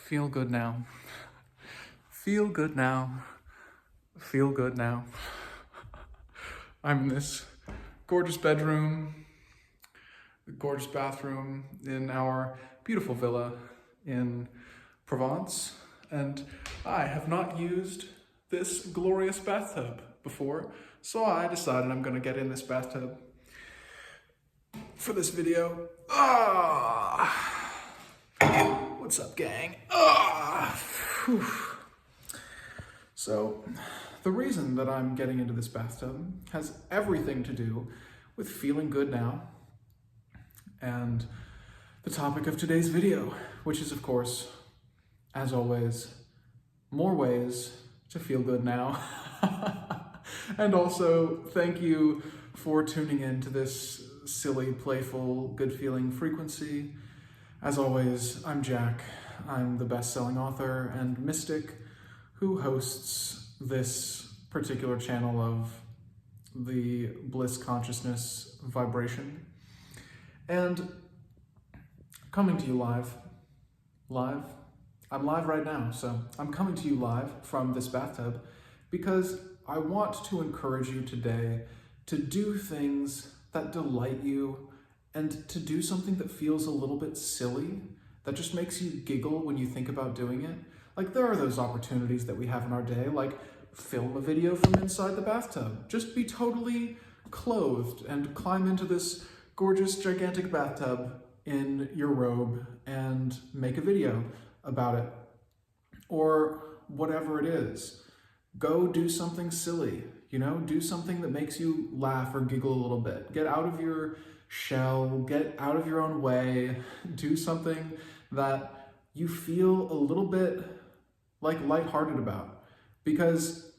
Feel good now. Feel good now. Feel good now. I'm in this gorgeous bedroom, gorgeous bathroom in our beautiful villa in Provence, and I have not used this glorious bathtub before, so I decided I'm gonna get in this bathtub for this video. What's up, gang? So, the reason that I'm getting into this bathtub has everything to do with feeling good now, and the topic of today's video, which is, of course, as always, more ways to feel good now. And also, thank you for tuning in to this silly, playful, good-feeling frequency. As always, I'm Jack. I'm the best-selling author and mystic who hosts this particular channel of the bliss consciousness vibration. And coming to you live. I'm live right now, so I'm coming to you live from this bathtub because I want to encourage you today to do things that delight you and to do something that feels a little bit silly, that just makes you giggle when you think about doing it. Like, there are those opportunities that we have in our day, like film a video from inside the bathtub. Just be totally clothed and climb into this gorgeous, gigantic bathtub in your robe and make a video about it. Or whatever it is. Go do something silly, do something that makes you laugh or giggle a little bit. Get out of your shell, get out of your own way, do something that you feel a little bit like lighthearted about, because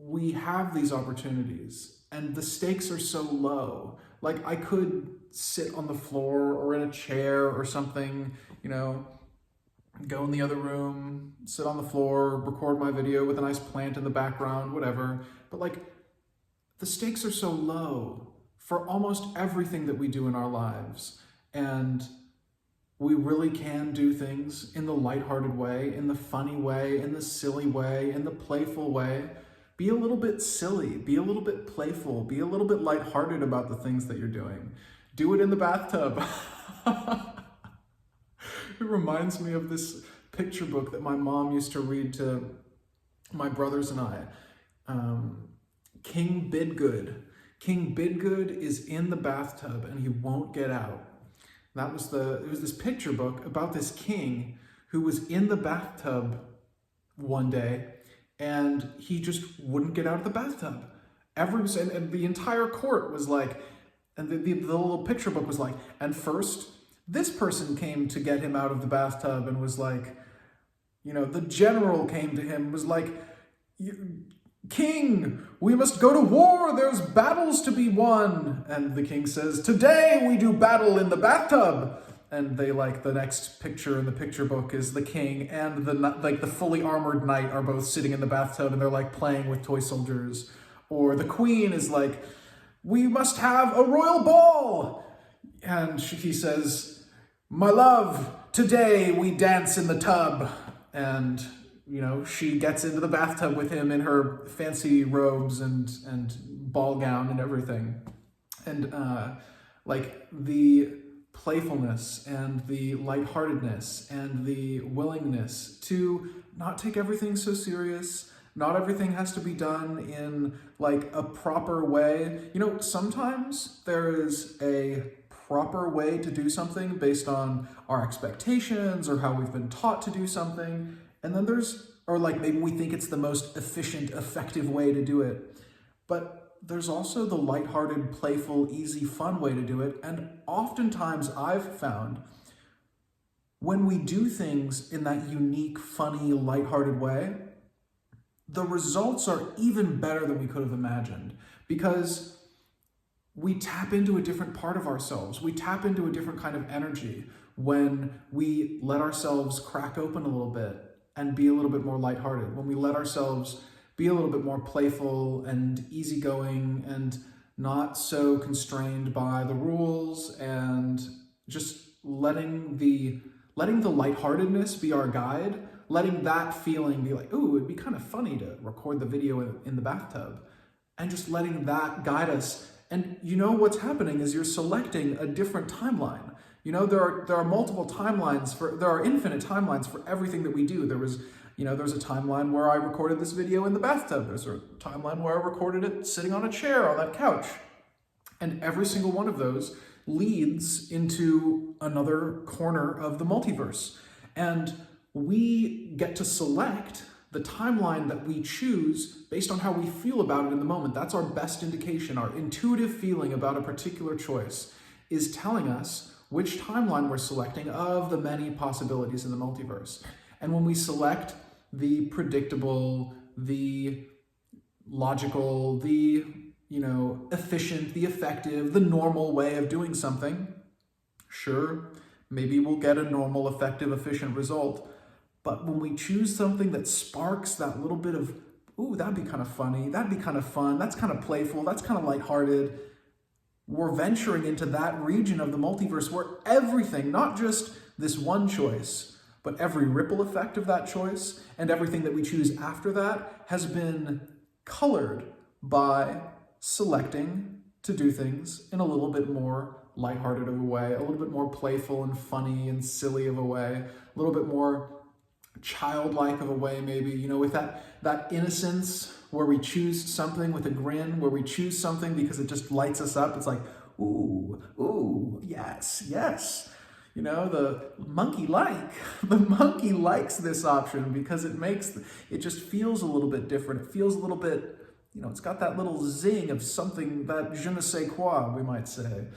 we have these opportunities and the stakes are so low. Like, I could sit on the floor or in a chair or something, go in the other room, sit on the floor, record my video with a nice plant in the background, whatever. But like, the stakes are so low for almost everything that we do in our lives. And we really can do things in the lighthearted way, in the funny way, in the silly way, in the playful way. Be a little bit silly, be a little bit playful, be a little bit lighthearted about the things that you're doing. Do it in the bathtub. It reminds me of this picture book that my mom used to read to my brothers and I. King Bidgood. King Bidgood is in the bathtub and he won't get out. It was this picture book about this king who was in the bathtub one day and he just wouldn't get out of the bathtub. And the entire court was like, and the little picture book was like, and first, this person came to get him out of the bathtub and was like, the general came to him, was like, King, we must go to war, there's battles to be won. And the king says, today we do battle in the bathtub. And the next picture in the picture book is the king and the fully armored knight are both sitting in the bathtub and they're like playing with toy soldiers. Or the queen is like, we must have a royal ball. And he says, my love, today we dance in the tub. And, she gets into the bathtub with him in her fancy robes and ball gown and everything. And the playfulness and the lightheartedness and the willingness to not take everything so serious. Not everything has to be done in a proper way. Sometimes there is a proper way to do something based on our expectations or how we've been taught to do something. And then maybe we think it's the most efficient, effective way to do it. But there's also the lighthearted, playful, easy, fun way to do it. And oftentimes I've found when we do things in that unique, funny, lighthearted way, the results are even better than we could have imagined, because we tap into a different part of ourselves. We tap into a different kind of energy when we let ourselves crack open a little bit and be a little bit more lighthearted, when we let ourselves be a little bit more playful and easygoing and not so constrained by the rules, and just letting the letting the lightheartedness be our guide, letting that feeling be like, ooh, it'd be kind of funny to record the video in the bathtub, and just letting that guide us. And you know what's happening is you're selecting a different timeline. You know, there are multiple timelines there are infinite timelines for everything that we do. There's a timeline where I recorded this video in the bathtub. There's a timeline where I recorded it sitting on a chair on that couch. And every single one of those leads into another corner of the multiverse. And we get to select the timeline that we choose based on how we feel about it in the moment. That's our best indication. Our intuitive feeling about a particular choice is telling us which timeline we're selecting of the many possibilities in the multiverse. And when we select the predictable, the logical, the efficient, the effective, the normal way of doing something, sure, maybe we'll get a normal, effective, efficient result. But when we choose something that sparks that little bit of, ooh, that'd be kind of funny, that'd be kind of fun, that's kind of playful, that's kind of lighthearted, we're venturing into that region of the multiverse where everything, not just this one choice, but every ripple effect of that choice and everything that we choose after that has been colored by selecting to do things in a little bit more lighthearted of a way, a little bit more playful and funny and silly of a way, a little bit more childlike of a way, maybe, with that innocence where we choose something with a grin, where we choose something because it just lights us up. It's like, ooh, yes. The monkey likes this option because it just feels a little bit different. It feels a little bit, it's got that little zing of something, that je ne sais quoi, we might say.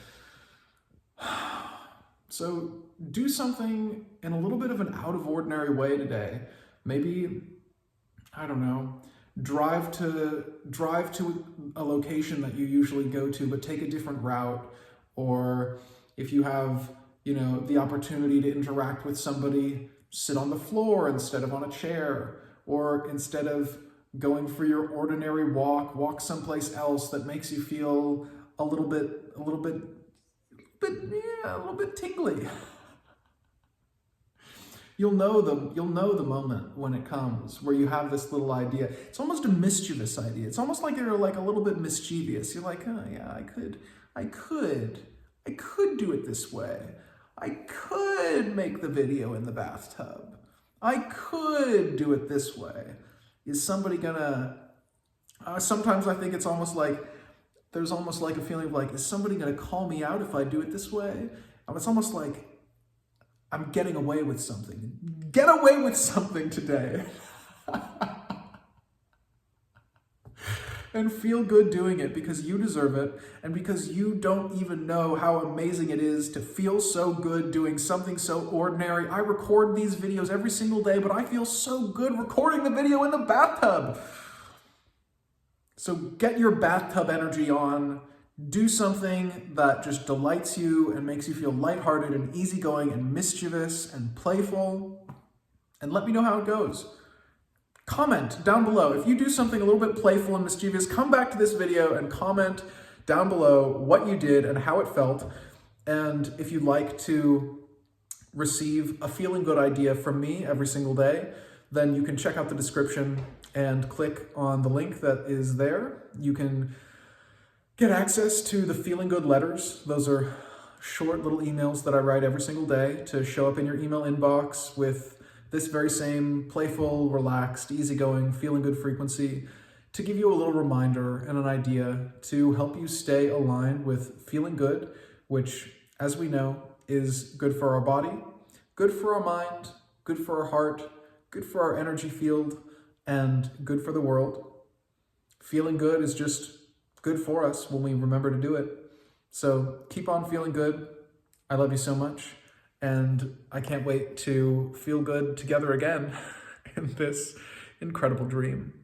So do something in a little bit of an out of ordinary way today. Maybe, I don't know, drive to a location that you usually go to, but take a different route. Or if you have, the opportunity to interact with somebody, sit on the floor instead of on a chair. Or instead of going for your ordinary walk someplace else that makes you feel a little bit tingly. You'll know the moment when it comes where you have this little idea. It's almost a mischievous idea. It's almost like you're like a little bit mischievous. You're like, oh yeah, I could do it this way. I could make the video in the bathtub. I could do it this way. Is somebody gonna, sometimes I think it's almost like, there's almost like a feeling of like, is somebody gonna call me out if I do it this way? It's almost like I'm getting away with something. Get away with something today. And feel good doing it because you deserve it and because you don't even know how amazing it is to feel so good doing something so ordinary. I record these videos every single day, but I feel so good recording the video in the bathtub. So get your bathtub energy on. Do something that just delights you and makes you feel lighthearted and easygoing and mischievous and playful. And let me know how it goes. Comment down below. If you do something a little bit playful and mischievous, come back to this video and comment down below what you did and how it felt. And if you'd like to receive a feeling good idea from me every single day, then you can check out the description and click on the link that is there. You can get access to the Feeling Good letters. Those are short little emails that I write every single day to show up in your email inbox with this very same playful, relaxed, easygoing, feeling good frequency to give you a little reminder and an idea to help you stay aligned with feeling good, which, as we know, is good for our body, good for our mind, good for our heart, good for our energy field, and good for the world. Feeling good is just good for us when we remember to do it. So keep on feeling good. I love you so much. And I can't wait to feel good together again in this incredible dream.